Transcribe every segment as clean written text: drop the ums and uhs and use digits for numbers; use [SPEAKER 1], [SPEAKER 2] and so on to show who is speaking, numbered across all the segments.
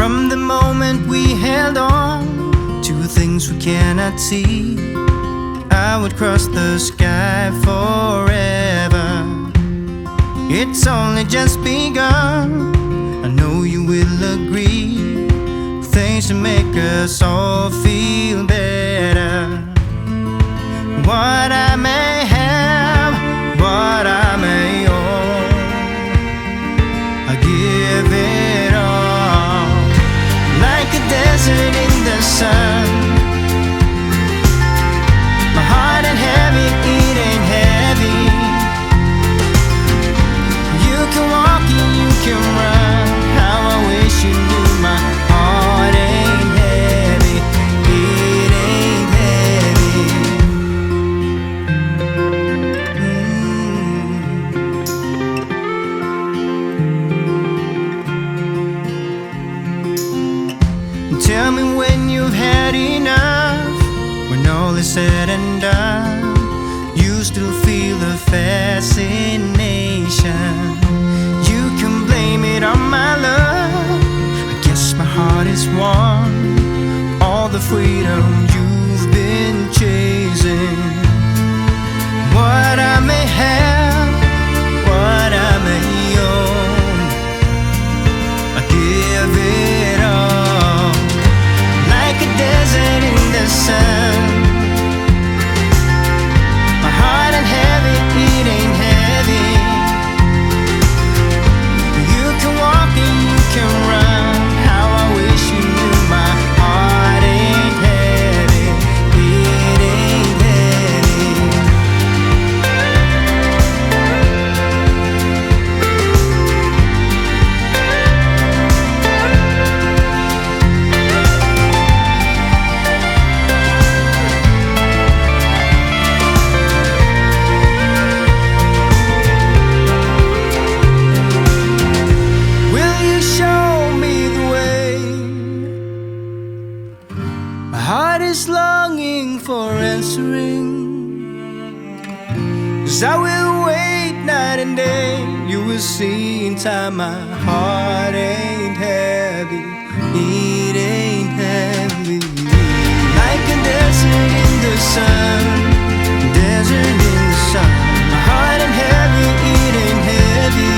[SPEAKER 1] From the moment we held on to things we cannot see, I would cross the sky forever. It's only just begun, I know you will agree. Things to make us all feel better. What I may have, what I may own, I give it all. Like a desert in the sun, my heart ain't heavy, it ain't heavy. You can walk and you can run, how I wish you knew my heart ain't heavy, it ain't heavy. Tell me when you've had enough, when all is said and done, you still feel the fascination. You can blame it on my love, I guess my heart is won. All the freedom you've been chasing. What I may have, what I may own, I give it all. Like a desert in the sun, my heart ain't heavy, it ain't heavy. You can walk and you can run, how I wish you knew my heart ain't heavy, it ain't heavy. Will you show me the way? My heart is longing for answering, 'cause I will wait night and day. You will see in time my heart ain't heavy, it ain't heavy. Like a desert in the sun, desert in the sun. My heart ain't heavy, it ain't heavy.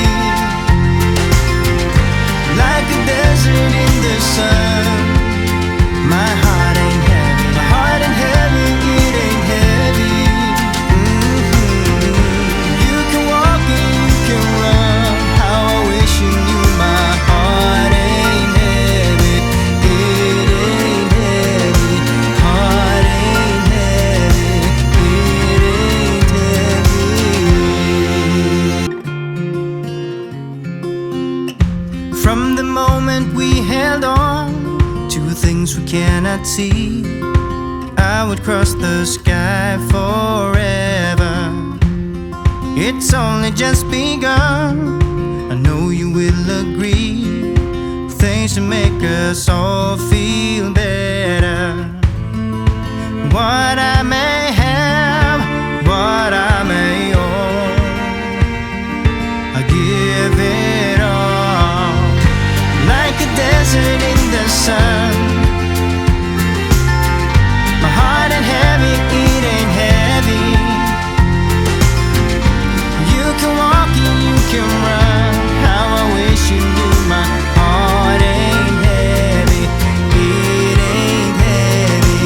[SPEAKER 1] Like a desert in the sun, my heart ain't heavy, my heart ain't heavy, it ain't heavy. You can walk and you can run, how I wish you knew my heart ain't heavy, it ain't heavy. Heart ain't heavy, it ain't heavy. From the moment we held on to things we cannot see, I would cross the sky forever. It's only just begun, I know you will agree. Things to make us all feel better. What I may have, what I may own, I give it all. Like a desert in the sun, my heart ain't heavy, it ain't heavy. You can walk and you can run, how I wish you knew my heart ain't heavy, it ain't heavy.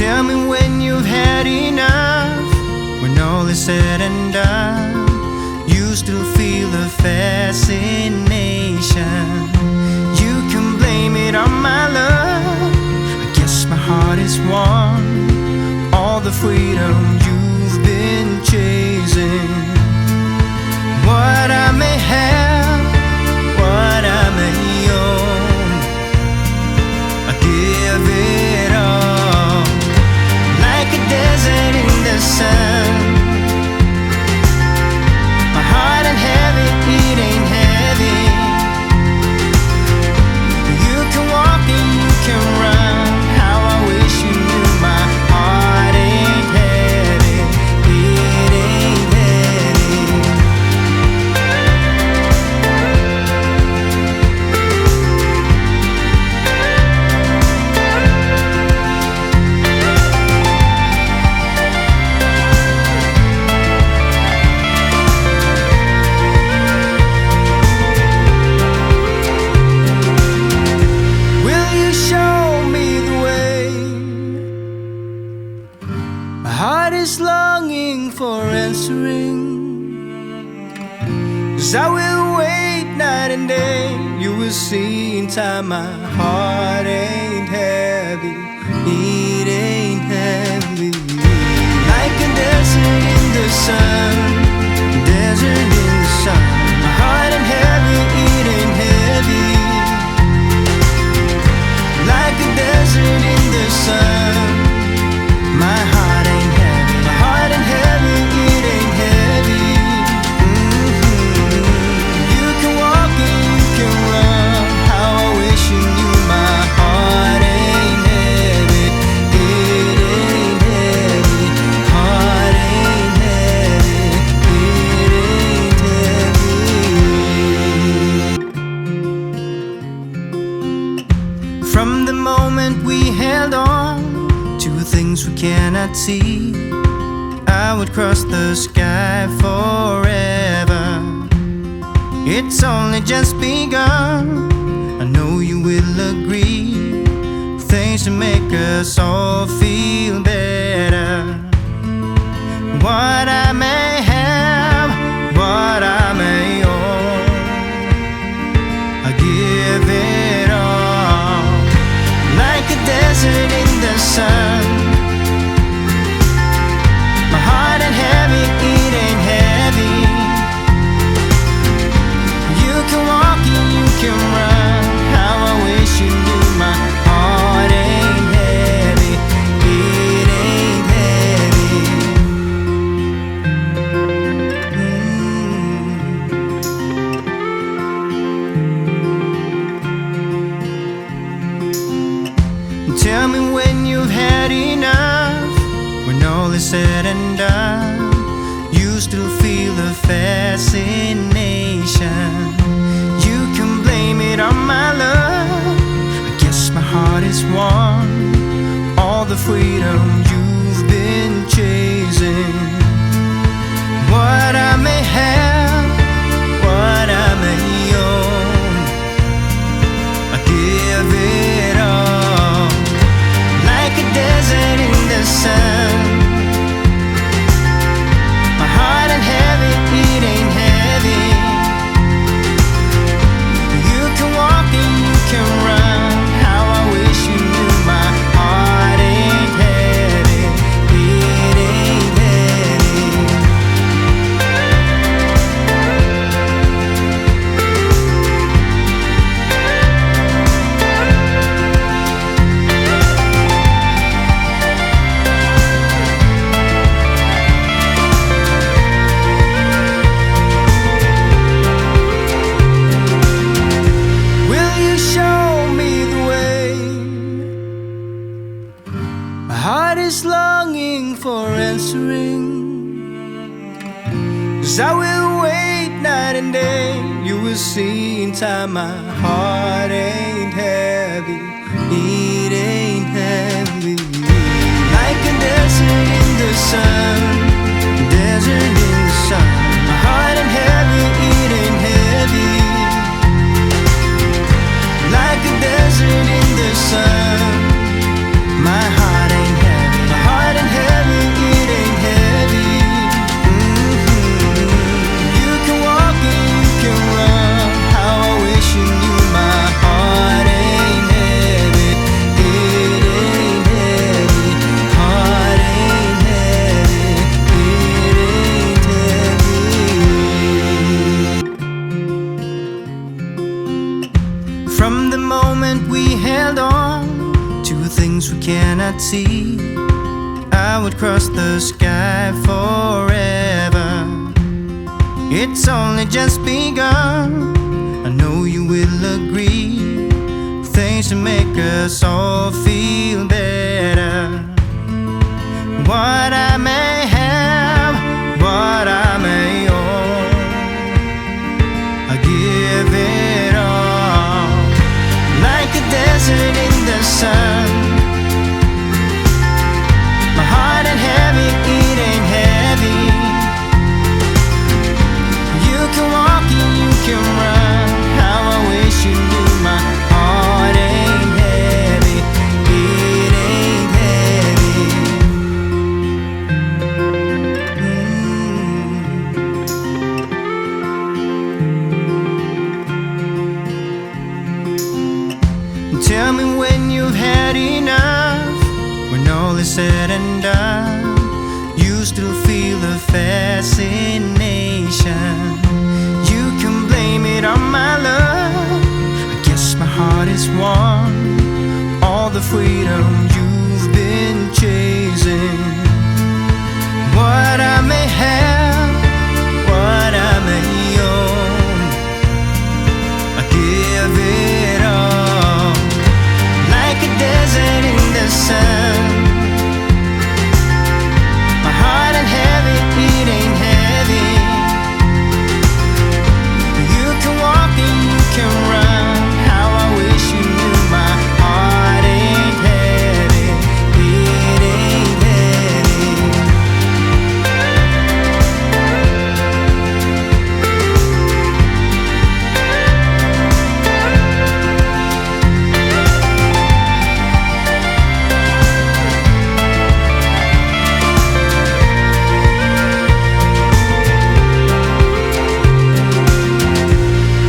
[SPEAKER 1] Tell me when you've had enough, when all is said and done, you still feel the fascination. You can blame it on my love, I guess my heart is won. All the freedom you've been chasing. What I may have, what I may own, I give it all. Like a desert in the sun, my heart ain't heavy, it ain't heavy. You can walk and you can run, how I wish you knew my heart you show me the way? My heart is longing for answering, 'cause I will wait night and day. You will see in time my heart ain't heavy, it ain't heavy. Like a desert in the sun, desert in the sun. My heart ain't heavy, it ain't heavy. Like a desert in the sun, my heart ain't heavy, my heart ain't heavy, it ain't heavy. You can walk and you can run, how I wish you knew my heart ain't heavy, it ain't heavy. Heart ain't heavy, it ain't heavy. From the moment we held on to things we cannot see, I would cross the sky forever. It's only just begun, I know you will agree. Things to make us all feel better. What I may have, what I may own, I give it all. Like a desert in the sun, my heart ain't heavy, it ain't heavy. You can walk and you can run, how I wish you knew my heart ain't heavy, it ain't heavy. Tell me when you've had enough, when all is said and done, you still feel the fascination. You can blame it on my love, I guess my heart is won. All the freedom you've been chasing. What I may have, what I may own, I give it all. Like a desert in the sun, my heart ain't heavy, it ain't heavy. You can walk and you can run, how I wish you knew my heart ain't heavy, it ain't heavy. Will you show me the way? My heart is longing for answering, 'cause I will wait night and day. You will see in time my heart ain't heavy, it ain't heavy. Like a desert in the sun, desert in the sun. My heart ain't heavy, it ain't heavy. Like a desert in the sun, my heart ain't heavy, my heart ain't heavy, it ain't heavy. You can walk and you can run, how I wish you knew my heart ain't heavy, it ain't heavy. Heart ain't heavy, it ain't heavy. From the moment we held on to things we cannot see, I would cross the sky forever. It's only just begun, I know you will agree. Things to make us all feel better. What I may have, what I may own, I give it all. Like a desert in the sun, my heart ain't heavy, it ain't heavy. You can walk and you can run, how I wish you knew my heart ain't heavy. is said and done, you still feel the fascination. You can blame it on my love. I guess my heart is won. All the freedom you've been chasing. What I may have, what I may own, I give it all. Like a desert in the sun. My heart ain't heavy, it ain't heavy. You can walk and you can run. How I wish you knew my heart ain't heavy, it ain't heavy.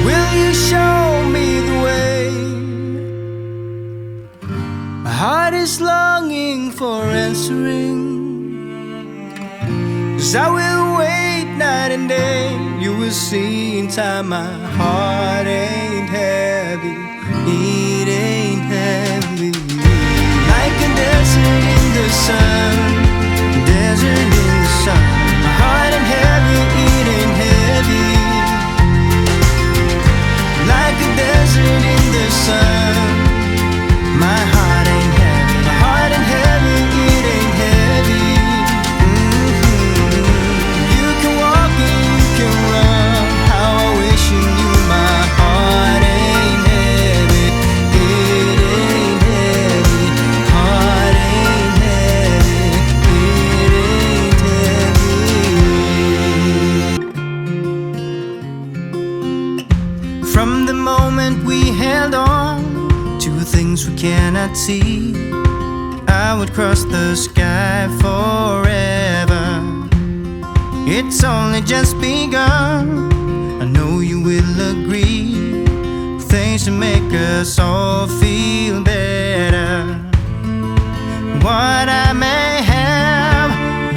[SPEAKER 1] Will you show me the way? My heart is longing for answering. 'Cause I will wait night and day. You will see in time my heart ain't heavy, it ain't heavy. Like a desert in the sun, desert in the sun. My heart ain't heavy, it ain't heavy. Like a desert in the sun. My heart ain't heavy, my heart ain't heavy, it ain't heavy. You can walk and you can run. How I wish you knew my heart ain't heavy, it ain't heavy. Heart ain't heavy, it ain't heavy. From the moment we held on to things we cannot see, I would cross the sky forever. It's only just begun. I know you will agree. Things to make us all feel better. What I may have,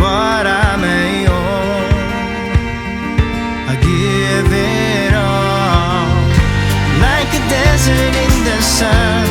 [SPEAKER 1] what I may own, I give it all. Like a desert in the sun.